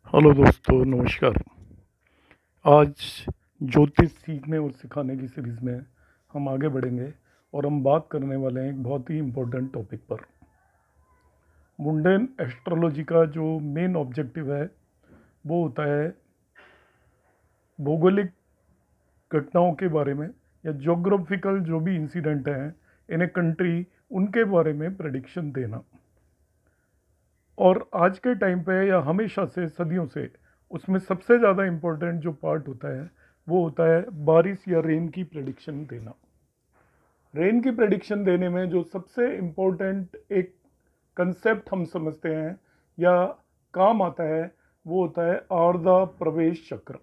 Hello दोस्तों, नमस्कार। आज ज्योतिष सीखने और सिखाने की सीरीज़ में हम आगे बढ़ेंगे और हम बात करने वाले हैं एक बहुत ही इम्पोर्टेंट टॉपिक पर। मुंडेन एस्ट्रोलॉजी का जो मेन ऑब्जेक्टिव है वो होता है भौगोलिक घटनाओं के बारे में या ज्योग्राफिकल जो भी इंसिडेंट हैं इन ए कंट्री, उनके बारे में प्रेडिक्शन देना। और आज के टाइम पे या हमेशा से सदियों से उसमें सबसे ज़्यादा इम्पोर्टेंट जो पार्ट होता है वो होता है बारिश या रेन की प्रेडिक्शन देना। रेन की प्रेडिक्शन देने में जो सबसे इम्पोर्टेंट एक कंसेप्ट हम समझते हैं या काम आता है वो होता है आर्द्रा प्रवेश चक्र।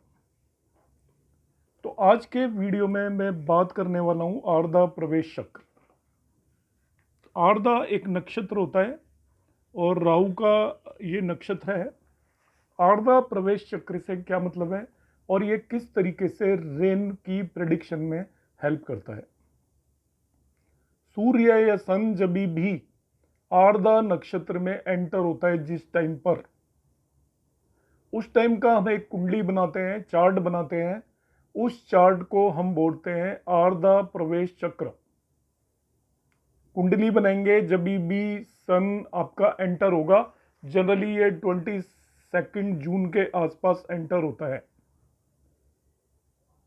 तो आज के वीडियो में मैं बात करने वाला हूँ आर्द्रा प्रवेश चक्र। आर्द्रा एक नक्षत्र होता है और राहु का ये नक्षत्र है। आर्द्रा प्रवेश चक्र से क्या मतलब है और ये किस तरीके से रेन की प्रेडिक्शन में हेल्प करता है। सूर्य या सन जब भी आर्द्रा नक्षत्र में एंटर होता है जिस टाइम पर, उस टाइम का हम एक कुंडली बनाते हैं, चार्ट बनाते हैं। उस चार्ट को हम बोलते हैं आर्द्रा प्रवेश चक्र। कुंडली बनाएंगे जब भी सन आपका एंटर होगा। जनरली ये 22 जून के आसपास एंटर होता है।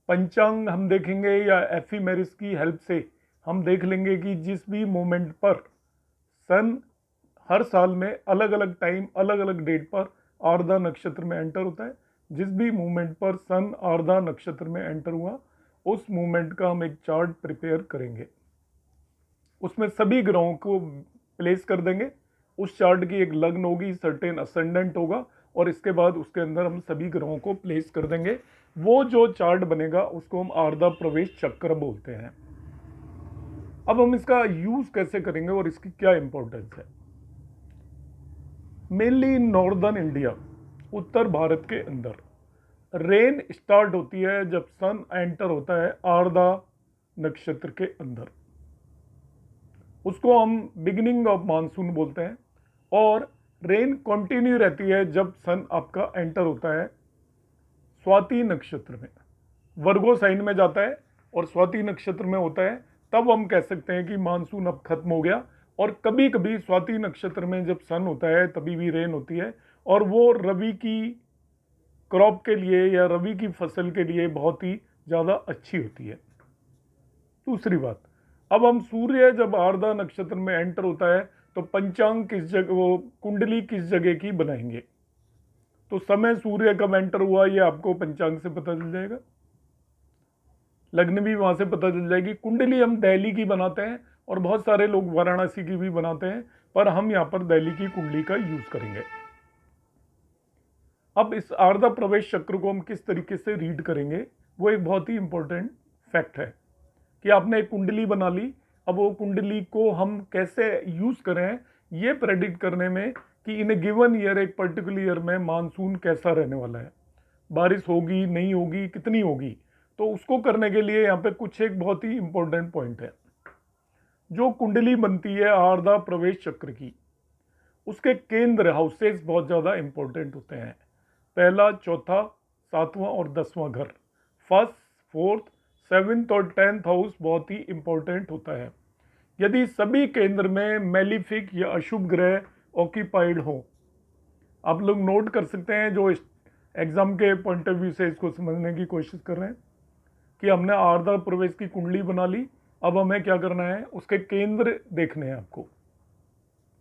पंचांग हम देखेंगे या एफीमेरिस की हेल्प से हम देख लेंगे कि जिस भी मोमेंट पर सन हर साल में अलग अलग टाइम अलग अलग डेट पर आर्द्रा नक्षत्र में एंटर होता है। जिस भी मोमेंट पर सन आर्द्रा नक्षत्र में एंटर हुआ उस मोमेंट का हम एक चार्ट प्रिपेयर करेंगे। उसमें सभी ग्रहों को प्लेस कर देंगे। उस चार्ट की एक लग्न होगी, सर्टेन असेंडेंट होगा और इसके बाद उसके अंदर हम सभी ग्रहों को प्लेस कर देंगे। वो जो चार्ट बनेगा उसको हम आर्द्रा प्रवेश चक्र बोलते हैं। अब हम इसका यूज कैसे करेंगे और इसकी क्या इंपॉर्टेंस है। मेनली इन नॉर्दर्न इंडिया, उत्तर भारत के अंदर रेन स्टार्ट होती है जब सन एंटर होता है आर्द्रा नक्षत्र के अंदर। उसको हम बिगिनिंग ऑफ मानसून बोलते हैं। और रेन कंटिन्यू रहती है जब सन आपका एंटर होता है स्वाति नक्षत्र में, वर्गो साइन में जाता है और स्वाति नक्षत्र में होता है। तब हम कह सकते हैं कि मानसून अब खत्म हो गया। और कभी कभी स्वाति नक्षत्र में जब सन होता है तभी भी रेन होती है और वो रबी की क्रॉप के लिए या रबी की फसल के लिए बहुत ही ज़्यादा अच्छी होती है। दूसरी बात, अब हम सूर्य जब आर्द्रा नक्षत्र में एंटर होता है तो पंचांग किस जगह, वो कुंडली किस जगह की बनाएंगे। तो समय सूर्य कब एंटर हुआ ये आपको पंचांग से पता चल जाएगा, लग्न भी वहां से पता चल जाएगी। कुंडली हम दिल्ली की बनाते हैं और बहुत सारे लोग वाराणसी की भी बनाते हैं, पर हम यहाँ पर दिल्ली की कुंडली का यूज करेंगे। अब इस आर्द्रा प्रवेश चक्र को हम किस तरीके से रीड करेंगे वो एक बहुत ही इंपॉर्टेंट फैक्ट है कि आपने एक कुंडली बना ली। अब वो कुंडली को हम कैसे यूज करें ये प्रेडिक्ट करने में कि इन ए गिवन ईयर, एक पर्टिकुलर ईयर में मानसून कैसा रहने वाला है, बारिश होगी नहीं होगी, कितनी होगी। तो उसको करने के लिए यहाँ पे कुछ एक बहुत ही इंपॉर्टेंट पॉइंट है। जो कुंडली बनती है आर्द्रा प्रवेश चक्र की, उसके केंद्र हाउसेस बहुत ज़्यादा इंपॉर्टेंट होते हैं। पहला, चौथा, सातवां और 10वां घर, फर्स्ट, फोर्थ, सेवेंथ और 10th हाउस बहुत ही इंपॉर्टेंट होता है। यदि सभी केंद्र में मेलिफिक या अशुभ ग्रह ऑक्यूपाइड हो, आप लोग नोट कर सकते हैं जो एग्जाम के पॉइंट ऑफ व्यू से इसको समझने की कोशिश कर रहे हैं कि हमने आर्द्रा प्रवेश की कुंडली बना ली। अब हमें क्या करना है, उसके केंद्र देखने हैं आपको।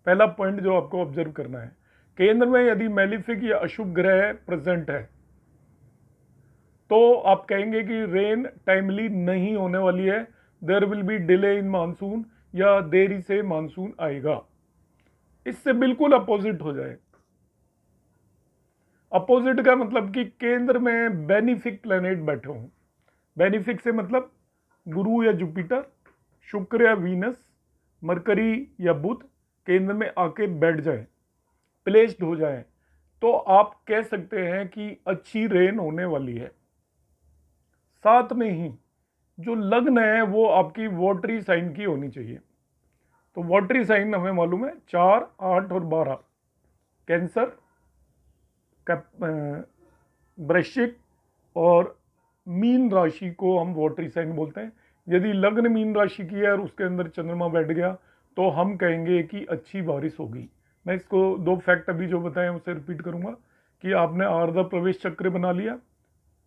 पहला पॉइंट जो आपको ऑब्जर्व करना है, केंद्र में यदि मेलिफिक या अशुभ ग्रह प्रेजेंट है तो आप कहेंगे कि रेन टाइमली नहीं होने वाली है, there will be delay in monsoon या देरी से मानसून आएगा। इससे बिल्कुल अपोजिट हो जाए। अपोजिट का मतलब कि केंद्र में बेनिफिक प्लेनेट बैठे हों। बेनिफिक से मतलब गुरु या जुपिटर, शुक्र या वीनस, मरकरी या बुध केंद्र में आके बैठ जाए, प्लेस्ड हो जाए, तो आप कह सकते हैं कि अच्छी रेन होने वाली है। साथ में ही जो लग्न है वो आपकी वॉटरी साइन की होनी चाहिए। तो वॉटरी साइन हमें मालूम है 4, 8 और 12, कैंसर, वृश्चिक और मीन राशि को हम वाटरी साइन बोलते हैं। यदि लग्न मीन राशि की है और उसके अंदर चंद्रमा बैठ गया तो हम कहेंगे कि अच्छी बारिश होगी। मैं इसको 2 फैक्ट अभी जो बताए उसे रिपीट करूंगा कि आपने आर्द्र प्रवेश चक्र बना लिया।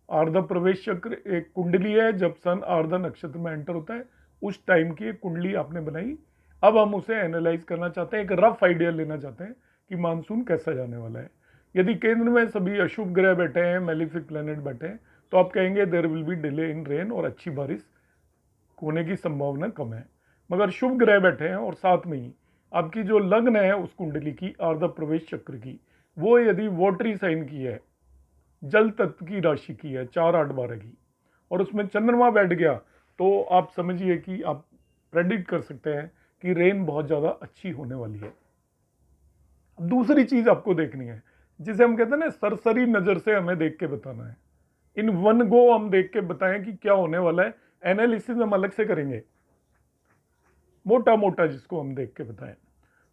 आर्द्र प्रवेश चक्र एक कुंडली है, जब सन आर्द्र नक्षत्र में एंटर होता है उस टाइम की एक कुंडली आपने बनाई। अब हम उसे एनालाइज करना चाहते हैं, एक रफ आइडिया लेना चाहते हैं कि मानसून कैसा जाने वाला है। यदि केंद्र में सभी अशुभ ग्रह बैठे हैं, मेलिफिक प्लैनेट बैठे हैं, तो आप कहेंगे there will be delay in rain और अच्छी बारिश होने की संभावना कम है। मगर शुभ ग्रह बैठे हैं और साथ में ही आपकी जो लग्न है उस कुंडली की आर्द्र प्रवेश चक्र की, वो यदि वाटरी साइन की है, जल तत्व की राशि की है, 4, 8, 12 की, और उसमें चंद्रमा बैठ गया, तो आप समझिए कि आप प्रेडिक्ट कर सकते हैं कि रेन बहुत ज़्यादा अच्छी होने वाली है। अब दूसरी चीज़ आपको देखनी है, जिसे हम कहते हैं ना सरसरी नज़र से हमें देख के बताना है। इन वन गो हम देख के बताएं कि क्या होने वाला है, एनालिसिस हम अलग से करेंगे, मोटा मोटा जिसको हम देख के बताएं।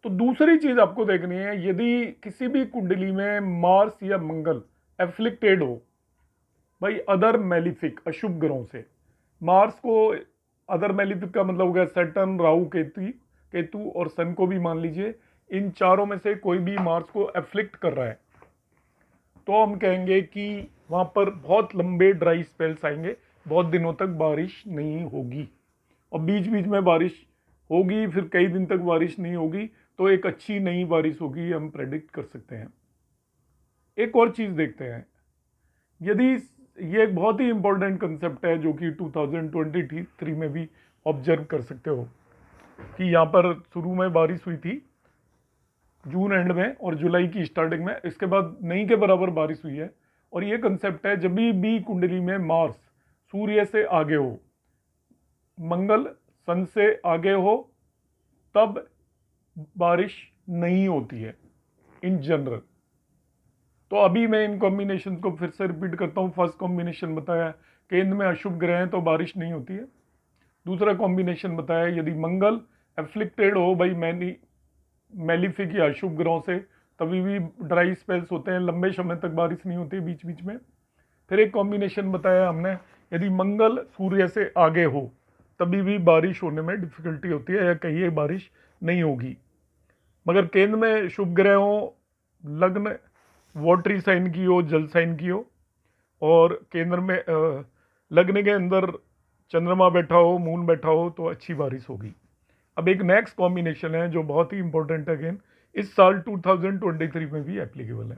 तो दूसरी चीज़ आपको देखनी है, यदि किसी भी कुंडली में मार्स या मंगल एफ्लिक्टेड हो भाई अदर मेलिफिक अशुभ ग्रहों से, मार्स को अदर मेलिफिक का मतलब हो गया सैटर्न, राहु, केतु और सन को भी मान लीजिए, इन चारों में से कोई भी मार्स को एफ्लिक्ट कर रहा है, तो हम कहेंगे कि वहां पर बहुत लंबे ड्राई स्पेल्स आएंगे, बहुत दिनों तक बारिश नहीं होगी, और बीच बीच में बारिश होगी, फिर कई दिन तक बारिश नहीं होगी, तो एक अच्छी नई बारिश होगी, हम प्रेडिक्ट कर सकते हैं। एक और चीज़ देखते हैं, यदि ये एक बहुत ही इंपॉर्टेंट कंसेप्ट है जो कि 2023 में भी ऑब्जर्व कर सकते हो कि यहाँ पर शुरू में बारिश हुई थी जून एंड में और जुलाई की स्टार्टिंग में, इसके बाद नहीं के बराबर बारिश हुई है। और ये कंसेप्ट है, जब भी कुंडली में मार्स सूर्य से आगे हो, मंगल सन से आगे हो, तब बारिश नहीं होती है इन जनरल। तो अभी मैं इन कॉम्बिनेशन को फिर से रिपीट करता हूँ। फर्स्ट कॉम्बिनेशन बताया, केंद्र में अशुभ ग्रह हैं तो बारिश नहीं होती है। दूसरा कॉम्बिनेशन बताया, यदि मंगल एफ्लिक्टेड हो भाई मेलिफिक या अशुभ ग्रहों से, तभी भी ड्राई स्पेल्स होते हैं, लंबे समय तक बारिश नहीं होती बीच बीच में। फिर एक कॉम्बिनेशन बताया हमने, यदि मंगल सूर्य से आगे हो तभी भी बारिश होने में डिफिकल्टी होती है, या कहिए बारिश नहीं होगी। मगर केंद्र में शुभ ग्रह हो, लग्न वाटरी साइन की हो, जल साइन की हो, और केंद्र में लग्न के अंदर चंद्रमा बैठा हो, मून बैठा हो, तो अच्छी बारिश होगी। अब एक नेक्स्ट कॉम्बिनेशन है जो बहुत ही इंपॉर्टेंट है, अगेन इस साल 2023 में भी एप्लीकेबल है।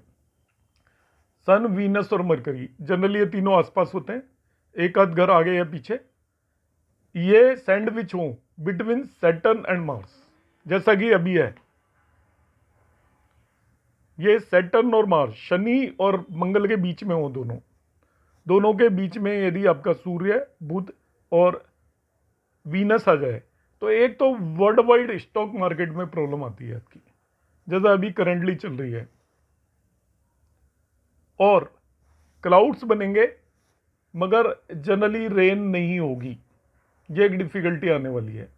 सन, वीनस और मरकरी, जनरली ये तीनों आसपास होते हैं, एक आध घर आगे या पीछे, ये सैंडविच हो बिटवीन सैटर्न एंड मार्स, जैसा कि अभी है। ये सैटर्न और मार्स, शनि और मंगल के बीच में हो, दोनों के बीच में यदि आपका सूर्य, बुध और वीनस आ जाए, तो एक तो वर्ल्ड वाइड स्टॉक मार्केट में प्रॉब्लम आती है आपकी, जैसा अभी करंटली चल रही है, और क्लाउड्स बनेंगे मगर जनरली रेन नहीं होगी, ये एक डिफिकल्टी आने वाली है।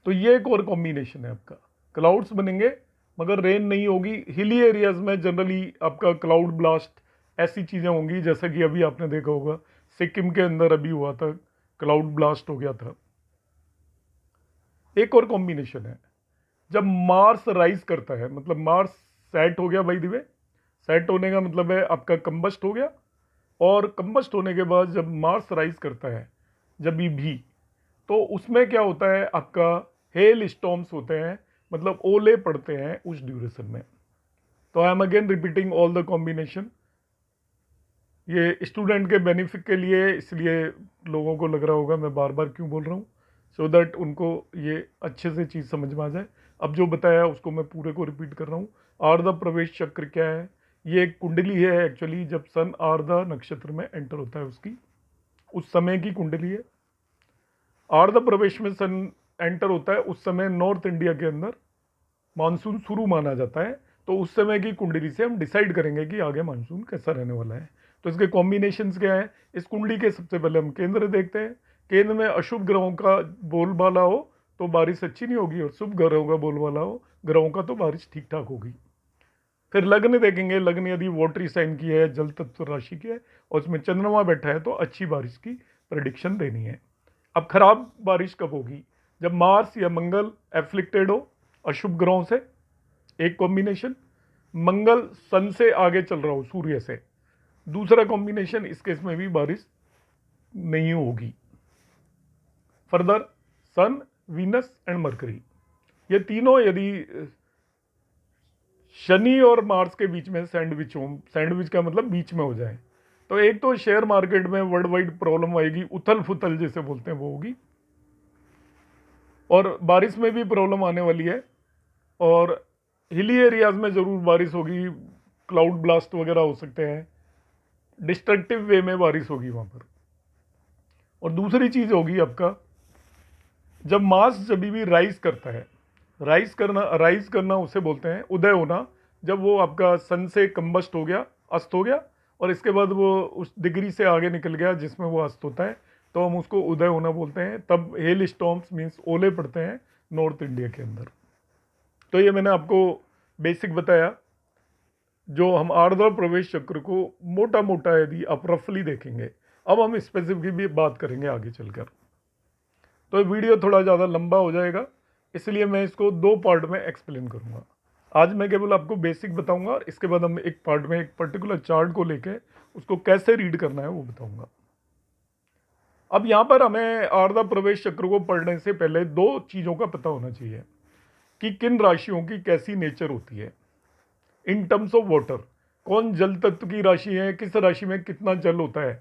तो ये एक और कॉम्बिनेशन है आपका, क्लाउड्स बनेंगे मगर रेन नहीं होगी। हिली एरियाज में जनरली आपका क्लाउड ब्लास्ट ऐसी चीज़ें होंगी, जैसा कि अभी आपने देखा होगा सिक्किम के अंदर अभी हुआ था, क्लाउड ब्लास्ट हो गया था। एक और कॉम्बिनेशन है, जब मार्स राइज करता है, मतलब मार्स सेट हो गया बाय द वे, सेट होने का मतलब है आपका कंबस्ट हो गया, और कंबस्ट होने के बाद जब मार्स राइज करता है जब भी, तो उसमें क्या होता है, आपका हेल स्टॉर्म्स होते हैं, मतलब ओले पड़ते हैं उस ड्यूरेशन में। तो I am again repeating all the combination, ये स्टूडेंट के बेनिफिट के लिए, इसलिए लोगों को लग रहा होगा मैं बार बार क्यों बोल रहा हूँ, सो दैट उनको ये अच्छे से चीज़ समझ में आ जाए। अब जो बताया उसको मैं पूरे को रिपीट कर रहा हूँ। आर्द्र प्रवेश चक्र क्या है, ये एक कुंडली है एक्चुअली, जब सन आर्द्र नक्षत्र में एंटर होता है उसकी, उस समय की कुंडली है। आर्द्र प्रवेश में सन एंटर होता है, उस समय नॉर्थ इंडिया के अंदर मानसून शुरू माना जाता है, तो उस समय की कुंडली से हम डिसाइड करेंगे कि आगे मानसून कैसा रहने वाला है। तो इसके कॉम्बिनेशंस क्या है, इस कुंडली के सबसे पहले हम केंद्र देखते हैं। केंद्र में अशुभ ग्रहों का बोलबाला हो तो बारिश अच्छी नहीं होगी, और शुभ ग्रहों का बोलबाला हो ग्रहों का तो बारिश ठीक ठाक होगी। फिर लग्न देखेंगे, लग्न यदि वाटरी साइन की है, जल तत्व राशि की है और उसमें चंद्रमा बैठा है तो अच्छी बारिश की प्रेडिक्शन देनी है। अब खराब बारिश कब होगी? जब मार्स या मंगल एफ्लिक्टेड हो अशुभ ग्रहों से, एक कॉम्बिनेशन, मंगल सन से आगे चल रहा हो, सूर्य से, दूसरा कॉम्बिनेशन, इस केस में भी बारिश नहीं होगी। Further sun, Venus and Mercury, ये तीनों यदि शनि और मार्स के बीच में सैंडविच हो, सैंडविच का मतलब बीच में हो जाए, तो एक तो शेयर मार्केट में वर्ल्ड वाइड प्रॉब्लम आएगी, उथल फुथल जिसे बोलते हैं वो होगी, और बारिश में भी प्रॉब्लम आने वाली है, और हिली एरियाज में जरूर बारिश होगी, क्लाउड ब्लास्ट वगैरह हो सकते हैं, डिस्ट्रक्टिव वे में बारिश होगी वहां पर। और दूसरी चीज होगी आपका, जब मार्स जब भी राइज करता है, राइज करना उसे बोलते हैं उदय होना, जब वो आपका सन से कंबस्ट हो गया, अस्त हो गया, और इसके बाद वो उस डिग्री से आगे निकल गया जिसमें वो अस्त होता है, तो हम उसको उदय होना बोलते हैं। तब हेल स्टॉर्म्स मीन्स ओले पड़ते हैं नॉर्थ इंडिया के अंदर। तो ये मैंने आपको बेसिक बताया। जो हम आर्द्र प्रवेश चक्र को मोटा मोटा यदि आप रफली देखेंगे, अब हम स्पेसिफिक भी बात करेंगे आगे चलकर, तो ये वीडियो थोड़ा ज़्यादा लंबा हो जाएगा, इसलिए मैं इसको 2 पार्ट में एक्सप्लेन करूंगा। आज मैं केवल आपको बेसिक बताऊंगा और इसके बाद हम एक पार्ट में एक पर्टिकुलर चार्ट को लेके उसको कैसे रीड करना है वो बताऊंगा। अब यहाँ पर हमें आर्द्र प्रवेश चक्र को पढ़ने से पहले 2 चीज़ों का पता होना चाहिए कि किन राशियों की कैसी नेचर होती है इन टर्म्स ऑफ वाटर। कौन जल तत्व की राशि है, किस राशि में कितना जल होता है।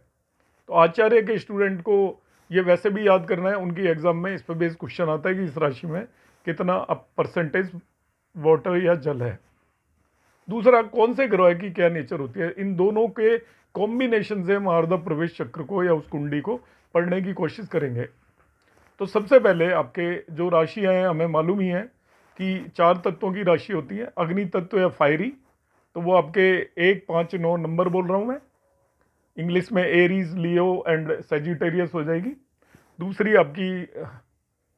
तो आचार्य के स्टूडेंट को ये वैसे भी याद करना है, उनकी एग्जाम में इस पर बेस्ड क्वेश्चन आता है कि इस राशि में कितना परसेंटेज वाटर या जल है। दूसरा, कौन से ग्रह की क्या नेचर होती है। इन दोनों के कॉम्बिनेशन से हम आर्द्र प्रवेश चक्र को या उस कुंडली को पढ़ने की कोशिश करेंगे। तो सबसे पहले आपके जो राशियां हैं, हमें मालूम ही है कि 4 तत्वों की राशि होती है। अग्नि तत्व या फायरी, तो वो आपके 1, 5, 9 नंबर बोल रहा हूँ मैं, इंग्लिश में एरीज, लियो एंड सेजिटेरियस हो जाएगी। दूसरी आपकी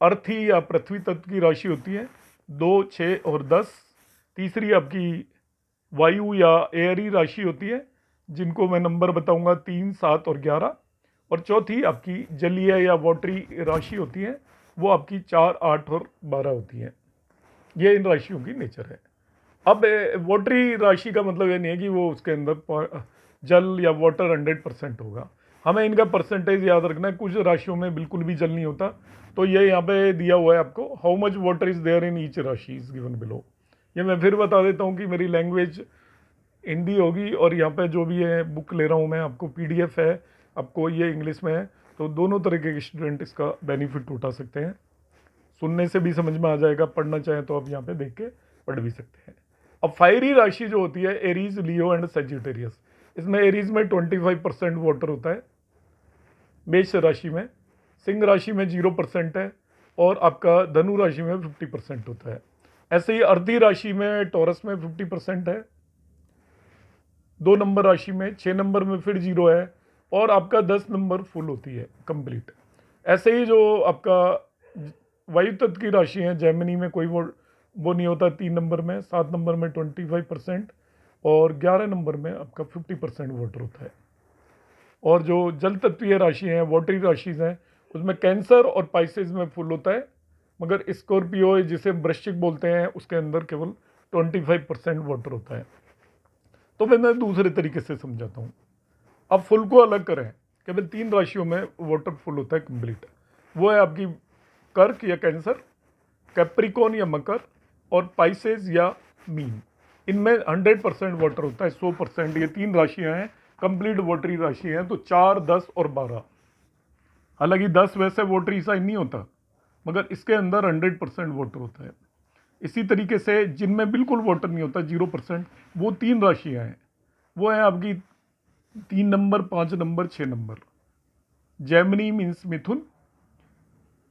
अर्थी या पृथ्वी तत्व की राशि होती है, 2, 6 और 10। तीसरी आपकी वायु या एयरी राशि होती है, जिनको मैं नंबर बताऊंगा 3, 7 और 11। और चौथी आपकी जलीय या वाटरी राशि होती है, वो आपकी 4, 8 और 12 होती है। ये इन राशियों की नेचर है। अब वाटरी राशि का मतलब ये नहीं है कि वो उसके अंदर जल या वाटर 100% होगा। हमें इनका परसेंटेज याद रखना है। कुछ राशियों में बिल्कुल भी जल नहीं होता, तो ये यहाँ पे दिया हुआ है आपको, how much water is there in each rashi is given below. ये मैं फिर बता देता हूँ कि मेरी लैंग्वेज हिंदी होगी और यहाँ पे जो भी है बुक ले रहा हूँ मैं, आपको PDF है, आपको ये इंग्लिश में है, तो दोनों तरीके के स्टूडेंट इसका बेनिफिट उठा सकते हैं। सुनने से भी समझ में आ जाएगा, पढ़ना चाहें तो आप यहाँ पे देख के पढ़ भी सकते हैं। अब फायरी राशि जो होती है, एरीज, लियो एंड सेजिटेरियस, इसमें एरीज में 25% वाटर होता है, मेष राशि में, सिंह राशि में 0% है, और आपका धनु राशि में 50% होता है। ऐसे ही अर्धी राशि में, टॉरस में 50% है, 2 नंबर राशि में, 6 नंबर में फिर 0 है, और आपका 10 नंबर फुल होती है कंप्लीट। ऐसे ही जो आपका वायु तत्व की राशि है, जेमिनी में कोई वो नहीं होता, 3 नंबर में, 7 नंबर में 25% और 11 नंबर में आपका 50% वाटर होता है। और जो जल तत्वीय राशि हैं, वाटरी राशि हैं, उसमें कैंसर और पाइसेस में फुल होता है, मगर स्कॉर्पियो जिसे वृश्चिक बोलते हैं उसके अंदर केवल 25% वाटर होता है। तो मैं दूसरे तरीके से समझाता हूँ। अब फुल को अलग करें, केवल 3 राशियों में वाटर फुल होता है कंप्लीट। वो है आपकी कर्क या कैंसर, कैप्रिकॉन या मकर, और पाइसेस या मीन। इनमें 100% वाटर होता है, 100%। ये 3 राशियां हैं कंप्लीट वाटरी राशि हैं। तो 4, 10 और 12, हालांकि 10 वैसे वाटरी साइन नहीं होता, मगर इसके अंदर 100% वाटर होता है। इसी तरीके से जिनमें बिल्कुल वाटर नहीं होता, 0%, वो 3 राशियां हैं। वो है आपकी 3 number, 5 number, 6 number. Gemini means Mithun,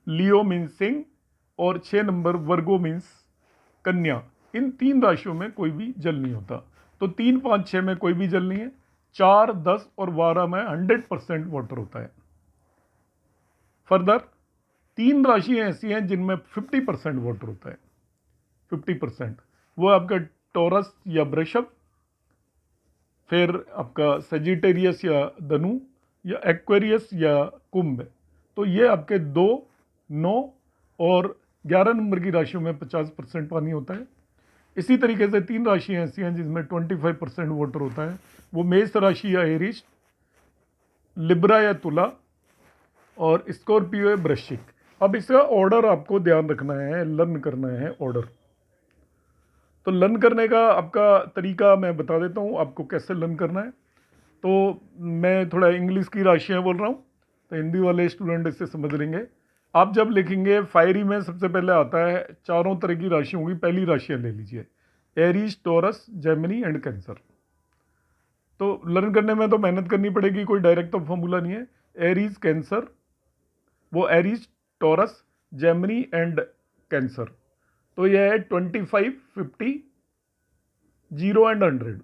Leo means Singh, और 6 नंबर वर्गो मीन्स कन्या। इन 3 राशियों में कोई भी जल नहीं होता। तो 3, 5, 6 में कोई भी जल नहीं है। 4, 10 और 12 में 100% वाटर होता है। फर्दर 3 राशियां ऐसी हैं जिनमें 50% वाटर होता है। 50%, वो आपका टॉरस या वृषभ, फिर आपका सजिटेरियस या धनु, या एक्वेरियस या कुंभ। तो ये आपके 2, 9 और 11 नंबर की राशियों में 50% पानी होता है। इसी तरीके से 3 राशियाँ ऐसी हैं जिसमें 25% वाटर होता है, वो मेष राशि या एरीज, लिब्रा या तुला, और स्कॉर्पियो या वृश्चिक। अब इसका ऑर्डर आपको ध्यान रखना है, लर्न करना है ऑर्डर। तो लर्न करने का आपका तरीका मैं बता देता हूँ आपको कैसे लर्न करना है। तो मैं थोड़ा इंग्लिश की राशियाँ बोल रहा हूँ, तो हिंदी वाले स्टूडेंट इससे समझ लेंगे। आप जब लिखेंगे फायरी में सबसे पहले आता है 4 तरह की राशियों की पहली राशियाँ ले लीजिए, Aries, taurus, Gemini and cancer. तो लर्न करने में तो मेहनत करनी पड़ेगी, कोई डायरेक्ट तो फॉर्मूला नहीं है। एरीज, कैंसर, वो Aries, taurus, Gemini and cancer. तो यह है 25, 50, 0 एंड 100।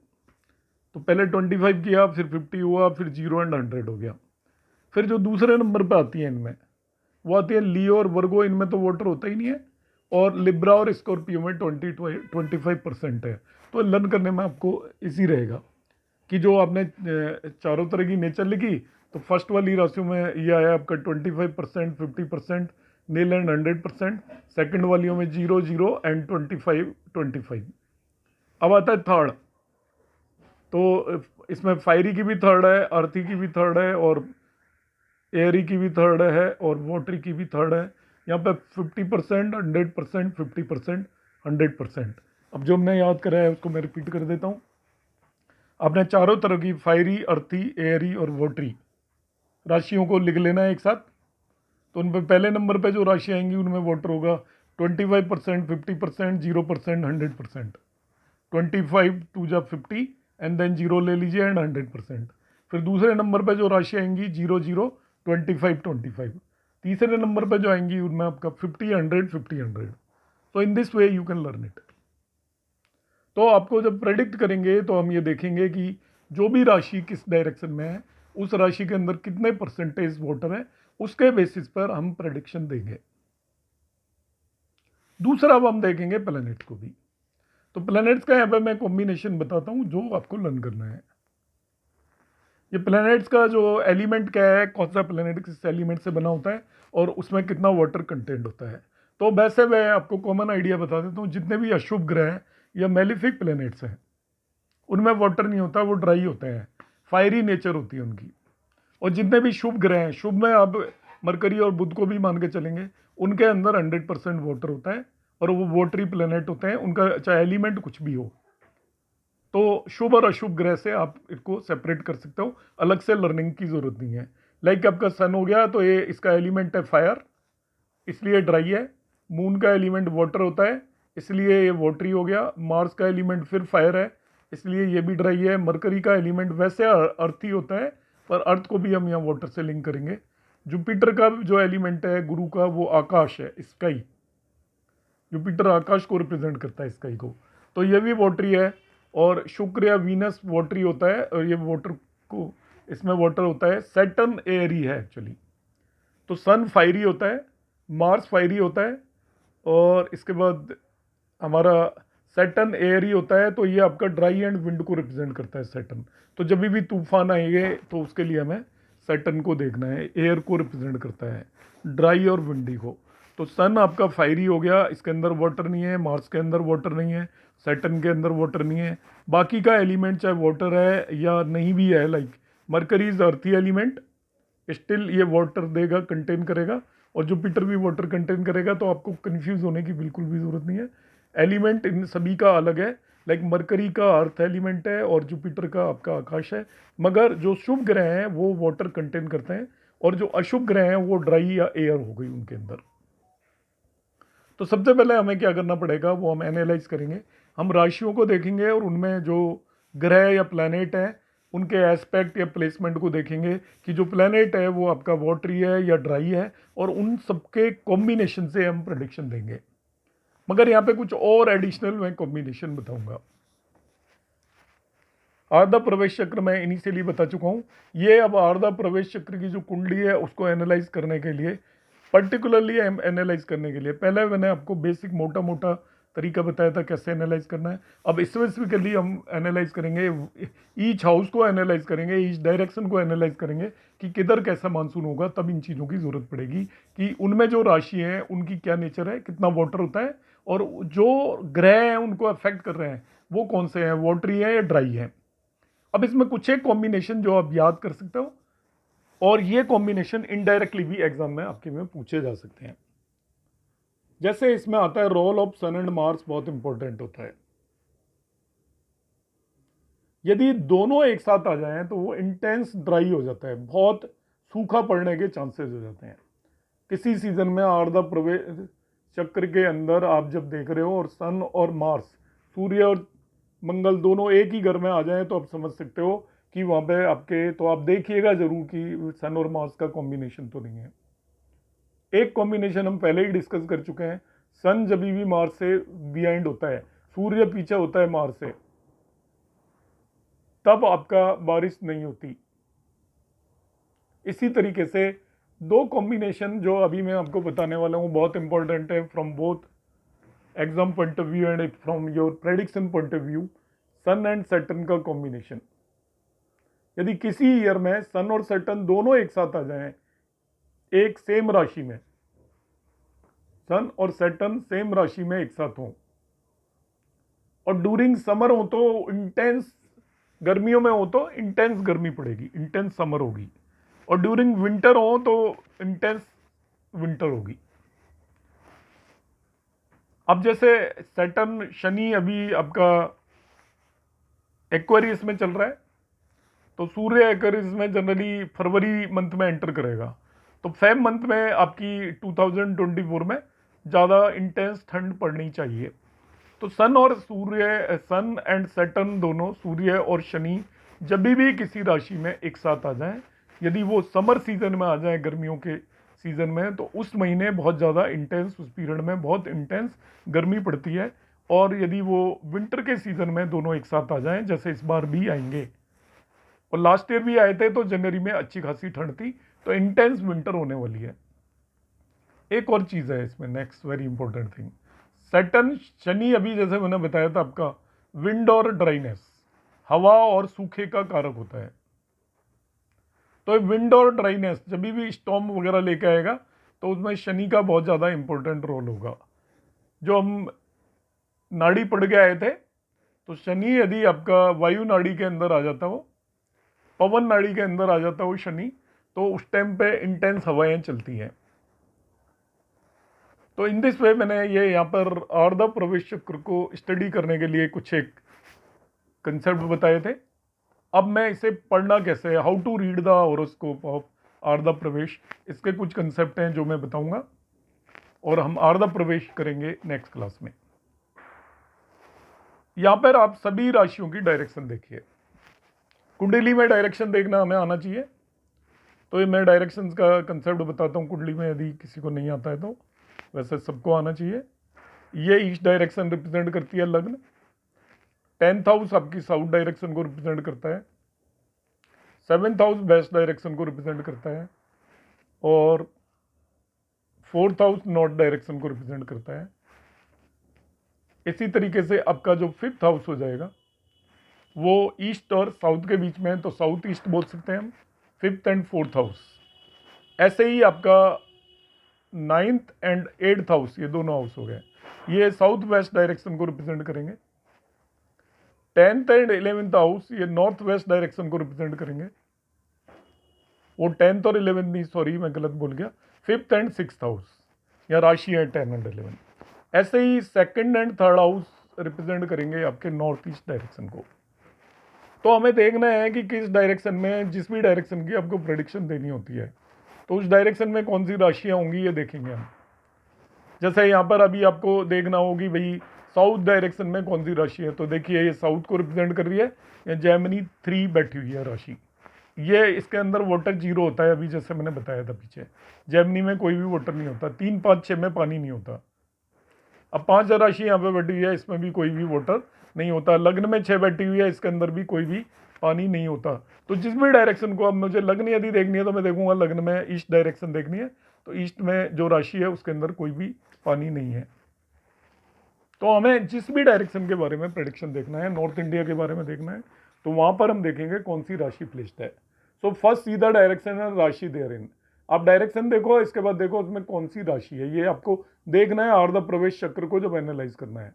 तो पहले 25 किया, फिर 50 हुआ, फिर 0 एंड 100 हो गया। फिर जो दूसरे नंबर पे आती है इनमें, वो आती है लियो और वर्गो, इनमें तो वाटर होता ही नहीं है, और लिब्रा और स्कॉर्पियो में 25% है। तो लर्न करने में आपको इजी रहेगा कि जो आपने चारों तरह की नेचर लिखी, तो फर्स्ट वाली राशियों में ये आया आपका 25%, 50%, नील एंड 100%। सेकंड वालियों में 0, 0 एंड 25, 25। अब आता है थर्ड। तो इसमें फायरी की भी थर्ड है, अर्थी की भी थर्ड है, और एयरी की भी थर्ड है, और वाटरी की भी थर्ड है। यहाँ पे 50%, 100%, 50%, 100%। अब जो हमने याद करा है उसको मैं रिपीट कर देता हूँ। आपने चारों तरह की फायरी, अर्थी, एयरी और वाटरी राशियों को लिख लेना है एक साथ। तो उन पे पहले नंबर पे जो राशि आएंगी उनमें वाटर होगा 25%, 50%, 0%, 100%। 25 टू जा 50 एंड देन 0 ले लीजिए एंड 100%। फिर दूसरे नंबर पे जो राशि आएंगी 0, 0, 25, 25। तीसरे नंबर पे जो आएंगी उनमें आपका 50, 100, 50, 100। तो in this way you can learn it. तो आपको जब प्रेडिक्ट करेंगे तो हम ये देखेंगे कि जो भी राशि किस डायरेक्शन में है, उस राशि के अंदर कितने परसेंटेज वाटर है, उसके बेसिस पर हम प्रेडिक्शन देंगे। दूसरा अब हम देखेंगे प्लैनेट्स को भी। तो प्लैनेट्स का यहाँ पे मैं कॉम्बिनेशन बताता हूँ जो आपको लर्न करना है। ये प्लैनेट्स का जो एलिमेंट क्या है, कौन सा प्लैनेट किस एलिमेंट से बना होता है, और उसमें कितना वाटर कंटेंट होता है। तो वैसे मैं आपको कॉमन आइडिया बता देता हूँ। जितने भी अशुभ ग्रह हैं या मेलिफिक प्लैनेट्स हैं, उनमें वाटर नहीं होता, वो ड्राई होते हैं, फायरी नेचर होती है उनकी। और जितने भी शुभ ग्रह हैं, शुभ में आप मरकरी और बुध को भी मान के चलेंगे, उनके अंदर 100% वाटर होता है, और वो वाटरी प्लैनेट होते हैं, उनका चाहे एलिमेंट कुछ भी हो। तो शुभ और अशुभ ग्रह से आप इसको सेपरेट कर सकते हो, अलग से लर्निंग की जरूरत नहीं है। लाइक आपका सन हो गया, तो ये इसका एलिमेंट है फायर, इसलिए ड्राई है। मून का एलिमेंट वाटर होता है, इसलिए ये वाटरी हो गया। मार्स का एलिमेंट फिर फायर है, इसलिए ये भी ड्राई है। मरकरी का एलिमेंट वैसे अर्थी होता है, पर अर्थ को भी हम यहाँ वाटर से लिंक करेंगे। जुपिटर का जो एलिमेंट है, गुरु का, वो आकाश है, स्काई। जुपिटर आकाश को रिप्रेजेंट करता है, स्काई को। तो ये भी वाटरी है। और शुक्र या वीनस वाटरी होता है, और ये वाटर को, इसमें वाटर होता है। सैटर्न एयरी है एक्चुअली। तो सन फायरी होता है, मार्स फायरी होता है, और इसके बाद हमारा सैटर्न एयरी होता है। तो ये आपका ड्राई एंड विंड को रिप्रेजेंट करता है सैटर्न। तो जब भी तूफान आएंगे तो उसके लिए हमें सैटर्न को देखना है, एयर को रिप्रेजेंट करता है, ड्राई और विंडी को। तो सन आपका फायरी हो गया, इसके अंदर वाटर नहीं है। मार्स के अंदर वाटर नहीं है, सैटर्न के अंदर वाटर नहीं है। बाकी का एलिमेंट चाहे वाटर है या नहीं भी है, लाइक मरकरी इज अर्थी एलिमेंट, स्टिल ये वाटर देगा, कंटेन करेगा। और जुपिटर भी वाटर कंटेन करेगा। तो आपको कंफ्यूज होने की बिल्कुल भी जरूरत नहीं है। एलिमेंट इन सभी का अलग है। लाइक मरकरी का अर्थ एलिमेंट है, और जुपिटर का आपका आकाश है। मगर जो शुभ ग्रह हैं वो वाटर कंटेन करते हैं, और जो अशुभ ग्रह हैं वो ड्राई या एयर हो गई उनके अंदर। तो सबसे पहले हमें क्या करना पड़ेगा, वो हम एनालाइज करेंगे। हम राशियों को देखेंगे, और उनमें जो ग्रह या प्लैनेट हैं उनके एस्पेक्ट या प्लेसमेंट को देखेंगे कि जो प्लैनेट है वो आपका वाटरी है या ड्राई है, और उन सबके कॉम्बिनेशन से हम प्रेडिक्शन देंगे। मगर यहाँ पे कुछ और एडिशनल मैं कॉम्बिनेशन बताऊंगा। आर्द्रा प्रवेश चक्र मैं इनिशियली बता चुका हूँ। ये अब आर्द्रा प्रवेश चक्र की जो कुंडली है उसको एनालाइज करने के लिए, पर्टिकुलरली एनालाइज करने के लिए, पहले मैंने आपको बेसिक मोटा मोटा तरीका बताया था कैसे एनालाइज करना है। अब स्पेसिफिकली हम एनालाइज करेंगे, ईच हाउस को एनालाइज करेंगे, ईच डायरेक्शन को एनालाइज करेंगे कि किधर कैसा मानसून होगा। तब इन चीज़ों की ज़रूरत पड़ेगी कि उनमें जो राशि है उनकी क्या नेचर है, कितना वाटर होता है, और जो ग्रह हैं उनको अफेक्ट कर रहे हैं वो कौन से हैं, वाटरी है या ड्राई है। अब इसमें कुछ एक कॉम्बिनेशन जो आप याद कर सकते हो, और ये कॉम्बिनेशन इनडायरेक्टली भी एग्जाम में आपके में पूछे जा सकते हैं। जैसे इसमें आता है role of sun and Mars, बहुत इंपॉर्टेंट होता है। यदि दोनों एक साथ आ जाएं तो वो इंटेंस ड्राई हो जाता है, बहुत सूखा पड़ने के चांसेस हो जाते हैं। किसी सीजन में आर्द्र प्रवेश चक्र के अंदर आप जब देख रहे हो और सन और मार्स, सूर्य और मंगल दोनों एक ही घर में आ जाएं तो आप समझ सकते हो कि वहां पे आपके, तो आप देखिएगा जरूर कि सन और मार्स का कॉम्बिनेशन तो नहीं है। एक कॉम्बिनेशन हम पहले ही डिस्कस कर चुके हैं, सन जब भी मार्स से बिहाइंड होता है, सूर्य पीछे होता है मार्स से, तब आपका बारिश नहीं होती। इसी तरीके से दो कॉम्बिनेशन जो अभी मैं आपको बताने वाला हूँ बहुत इंपॉर्टेंट है from both exam point of view and from your prediction point of view. Sun and Saturn का कॉम्बिनेशन, यदि किसी ईयर में सन और सैटर्न दोनों एक साथ आ जाएं एक सेम राशि में, सन और सैटर्न सेम राशि में एक साथ हों, और ड्यूरिंग समर हो तो इंटेंस, गर्मियों में हो तो इंटेंस गर्मी पड़ेगी, इंटेंस समर होगी, और ड्यूरिंग विंटर हो तो इंटेंस विंटर होगी। अब जैसे सैटर्न शनि अभी आपका एक्वेरियस में चल रहा है, तो सूर्य एक्वेरियस में जनरली फरवरी मंथ में एंटर करेगा, तो फेब मंथ में आपकी 2024 में ज़्यादा इंटेंस ठंड पड़नी चाहिए। तो सन और सूर्य, सन एंड सैटर्न दोनों, सूर्य और शनि जब भी किसी राशि में एक साथ आ जाएं, यदि वो समर सीजन में आ जाए, गर्मियों के सीजन में, तो उस महीने बहुत ज़्यादा इंटेंस, उस पीरियड में बहुत इंटेंस गर्मी पड़ती है। और यदि वो विंटर के सीजन में दोनों एक साथ आ जाएं, जैसे इस बार भी आएंगे और लास्ट ईयर भी आए थे, तो जनवरी में अच्छी खासी ठंड थी, तो इंटेंस विंटर होने वाली है। एक और चीज़ है इसमें, next very important thing, Saturn Shani अभी जैसे मैंने बताया था आपका विंड और ड्राइनेस, हवा और सूखे का कारक होता है। तो विंड और ड्राइनेस जब भी स्टॉर्म वगैरह लेके आएगा तो उसमें शनि का बहुत ज़्यादा इंपॉर्टेंट रोल होगा। जो हम नाड़ी पढ़ के आए थे, तो शनि यदि आपका वायु नाड़ी के अंदर आ जाता हो, पवन नाड़ी के अंदर आ जाता हो शनि, तो उस टाइम पे इंटेंस हवाएं चलती हैं। तो इन दिस वे मैंने ये यहाँ पर आर्द्र प्रवेश चक्र को स्टडी करने के लिए कुछ एक कंसेप्ट बताए थे। अब मैं इसे पढ़ना कैसे है, how to read the horoscope of Ardra Pravesh, इसके कुछ कंसेप्ट हैं जो मैं बताऊंगा, और हम आर्द्र प्रवेश करेंगे नेक्स्ट क्लास में। यहाँ पर आप सभी राशियों की डायरेक्शन देखिए। कुंडली में डायरेक्शन देखना हमें आना चाहिए, तो ये मैं डायरेक्शन का कंसेप्ट बताता हूँ कुंडली में, यदि किसी को नहीं आता है तो, वैसे सबको आना चाहिए। ये ईस्ट डायरेक्शन रिप्रेजेंट करती है लग्न, 10th हाउस आपकी साउथ डायरेक्शन को रिप्रेजेंट करता है, 7th हाउस वेस्ट डायरेक्शन को रिप्रेजेंट करता है, और 4th हाउस नॉर्थ डायरेक्शन को रिप्रेजेंट करता है। इसी तरीके से आपका जो 5th हाउस हो जाएगा वो ईस्ट और साउथ के बीच में है, तो साउथ ईस्ट बोल सकते हैं हम, 5th एंड 4th हाउस। ऐसे ही आपका 9th एंड 8th हाउस, ये दोनों हाउस हो गए, ये साउथ वेस्ट डायरेक्शन को रिप्रेजेंट करेंगे। 10th एंड 11th हाउस ये नॉर्थ वेस्ट डायरेक्शन को रिप्रेजेंट करेंगे। वो 10th और 11th नहीं, सॉरी मैं गलत बोल गया, 5th एंड 6th हाउस, या राशि है 10 एंड 11। ऐसे ही 2nd and 3rd house represent करेंगे आपके नॉर्थ ईस्ट डायरेक्शन को। तो हमें देखना है कि किस डायरेक्शन में, जिस भी डायरेक्शन की आपको प्रेडिक्शन देनी होती है, तो उस डायरेक्शन में कौन सी राशियाँ होंगी ये देखेंगे हम। जैसे यहाँ पर अभी आपको देखना होगी भाई साउथ डायरेक्शन में कौन सी राशि है, तो देखिए ये साउथ को रिप्रेजेंट कर रही है, ये जेमिनी 3 बैठी हुई है राशि। ये इसके अंदर वाटर 0 होता है, अभी जैसे मैंने बताया था पीछे, जेमिनी में कोई भी वाटर नहीं होता, 3, 5, 6 में पानी नहीं होता। अब 5 राशि यहाँ पे बैठी हुई है, इसमें भी कोई भी वाटर नहीं होता। लग्न में 6 बैठी हुई है, इसके अंदर भी कोई भी पानी नहीं होता। तो जिस भी डायरेक्शन को, अब मुझे लग्न यदि देखनी है तो मैं देखूंगा लग्न में ईस्ट डायरेक्शन देखनी है, तो ईस्ट में जो राशि है उसके अंदर कोई भी पानी नहीं है। तो हमें जिस भी डायरेक्शन के बारे में प्रेडिक्शन देखना है, नॉर्थ इंडिया के बारे में देखना है, तो वहाँ पर हम देखेंगे कौन सी राशि प्लेस्ड है। सो फर्स्ट सीधा डायरेक्शन है राशि देयर इन। आप डायरेक्शन देखो, इसके बाद देखो उसमें कौन सी राशि है, ये आपको देखना है आर्द्र प्रवेश चक्र को जब एनालाइज करना है।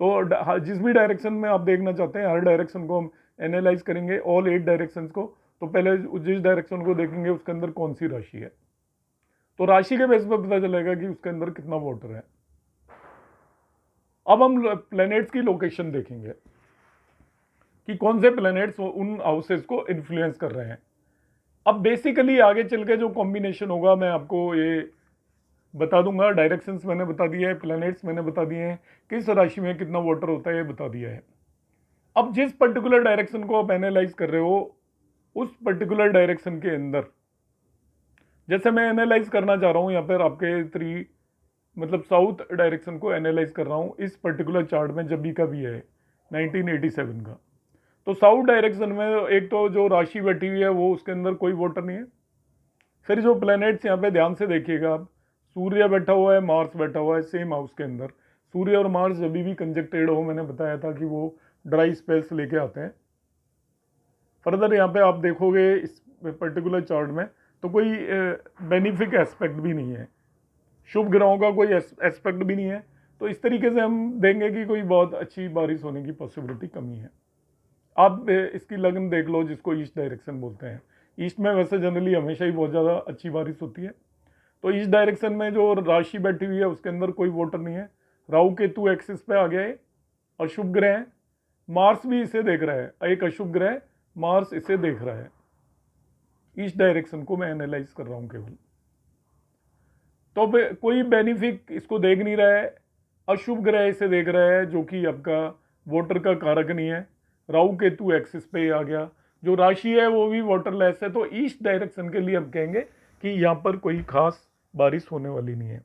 तो जिस भी डायरेक्शन में आप देखना चाहते हैं, हर डायरेक्शन को हम एनालाइज करेंगे, ऑल 8 डायरेक्शंस को। तो पहले जिस डायरेक्शन को देखेंगे उसके अंदर कौन सी राशि है, तो राशि के बेस पर पता चलेगा कि उसके अंदर कितना वाटर है। अब हम प्लैनेट्स की लोकेशन देखेंगे कि कौन से प्लैनेट्स उन हाउसेस को इन्फ्लुएंस कर रहे हैं। अब बेसिकली आगे चल के जो कॉम्बिनेशन होगा मैं आपको ये बता दूंगा। डायरेक्शंस मैंने बता दिए हैं, प्लैनेट्स मैंने बता दिए हैं, किस राशि में कितना वाटर होता है ये बता दिया है। अब जिस पर्टिकुलर डायरेक्शन को आप एनालाइज कर रहे हो, उस पर्टिकुलर डायरेक्शन के अंदर, जैसे मैं एनालाइज करना चाह रहा हूँ यहाँ पर आपके मतलब साउथ डायरेक्शन को एनालाइज कर रहा हूँ इस पर्टिकुलर चार्ट में, जब भी का भी है 1987 का। तो साउथ डायरेक्शन में एक तो जो राशि बैठी हुई है वो उसके अंदर कोई वाटर नहीं है। फिर जो प्लैनेट्स यहाँ पे ध्यान से देखिएगा आप, सूर्य बैठा हुआ है, मार्स बैठा हुआ है सेम हाउस के अंदर। सूर्य और मार्स जब भी कंजक्टेड हो, मैंने बताया था कि वो ड्राई स्पेल्स लेके आते हैं। फर्दर यहाँ पे आप देखोगे इस पर्टिकुलर चार्ट में तो कोई बेनिफिक एस्पेक्ट भी नहीं है, शुभ ग्रहों का कोई एस्पेक्ट भी नहीं है। तो इस तरीके से हम देंगे कि कोई बहुत अच्छी बारिश होने की पॉसिबिलिटी कमी है। आप इसकी लगन देख लो, जिसको ईस्ट डायरेक्शन बोलते हैं। ईस्ट में वैसे जनरली हमेशा ही बहुत ज़्यादा अच्छी बारिश होती है। तो ईस्ट डायरेक्शन में जो राशि बैठी हुई है उसके अंदर कोई वाटर नहीं है। राहु केतु एक्सिस पे आ गया है, अशुभ ग्रह है। मार्स भी इसे देख रहा है, एक अशुभ ग्रह मार्स इसे देख रहा है। ईस्ट डायरेक्शन को मैं एनालाइज कर रहा हूँ केवल। तो कोई बेनिफिक इसको देख नहीं रहा है। अशुभ ग्रह इसे देख रहा है जो कि आपका वाटर का कारक नहीं है। राहु केतु एक्सिस पे आ गया, जो राशि है वो भी वाटरलेस है। तो ईस्ट डायरेक्शन के लिए हम कहेंगे कि यहाँ पर कोई खास बारिश होने वाली नहीं है।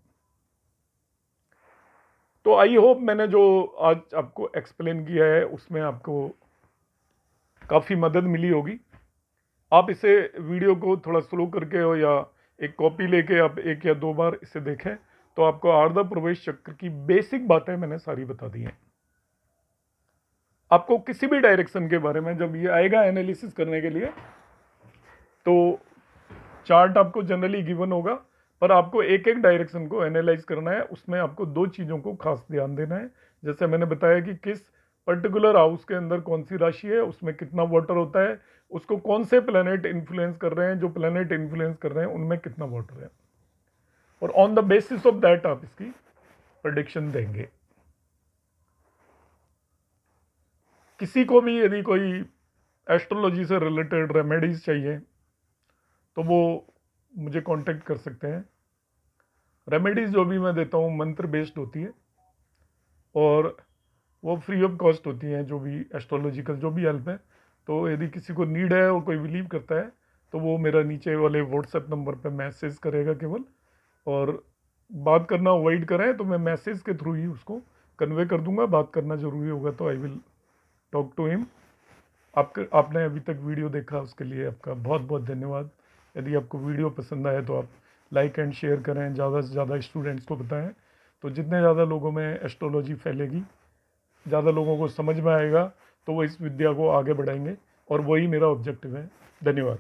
तो आई होप मैंने जो आज आपको एक्सप्लेन किया है उसमें आपको काफ़ी मदद मिली होगी। आप इसे वीडियो को थोड़ा स्लो करके हो या एक कॉपी लेके आप 1 या 2 बार इसे देखें तो आपको आर्द्र प्रवेश चक्र की बेसिक बातें मैंने सारी बता दी हैं। आपको किसी भी डायरेक्शन के बारे में जब ये आएगा एनालिसिस करने के लिए, तो चार्ट आपको जनरली गिवन होगा, पर आपको एक एक डायरेक्शन को एनालाइज करना है। उसमें आपको 2 चीज़ों को खास ध्यान देना है। जैसे मैंने बताया कि किस पर्टिकुलर हाउस के अंदर कौन सी राशि है, उसमें कितना वाटर होता है, उसको कौन से प्लैनेट इन्फ्लुएंस कर रहे हैं, जो प्लैनेट इन्फ्लुएंस कर रहे हैं उनमें कितना वाटर है, और on the basis of that आप इसकी प्रेडिक्शन देंगे। किसी को भी यदि कोई एस्ट्रोलॉजी से रिलेटेड रेमेडीज चाहिए तो वो मुझे कांटेक्ट कर सकते हैं। रेमेडीज जो भी मैं देता हूँ मंत्र बेस्ड होती है और वो फ्री ऑफ कॉस्ट होती हैं, जो भी एस्ट्रोलॉजिकल जो भी हेल्प है। तो यदि किसी को नीड है और कोई बिलीव करता है तो वो मेरा नीचे वाले व्हाट्सएप नंबर पे मैसेज करेगा केवल, और बात करना अवॉइड करें तो मैं मैसेज के थ्रू ही उसको कन्वे कर दूंगा। बात करना ज़रूरी होगा तो I will talk to him. आपने अभी तक वीडियो देखा उसके लिए आपका बहुत बहुत धन्यवाद। यदि आपको वीडियो पसंद आए तो आप लाइक एंड शेयर करें, ज़्यादा से ज़्यादा स्टूडेंट्स को बताएं। तो जितने ज़्यादा लोगों में एस्ट्रोलॉजी फैलेगी, ज़्यादा लोगों को समझ में आएगा, तो वो इस विद्या को आगे बढ़ाएंगे, और वही मेरा ऑब्जेक्टिव है। धन्यवाद।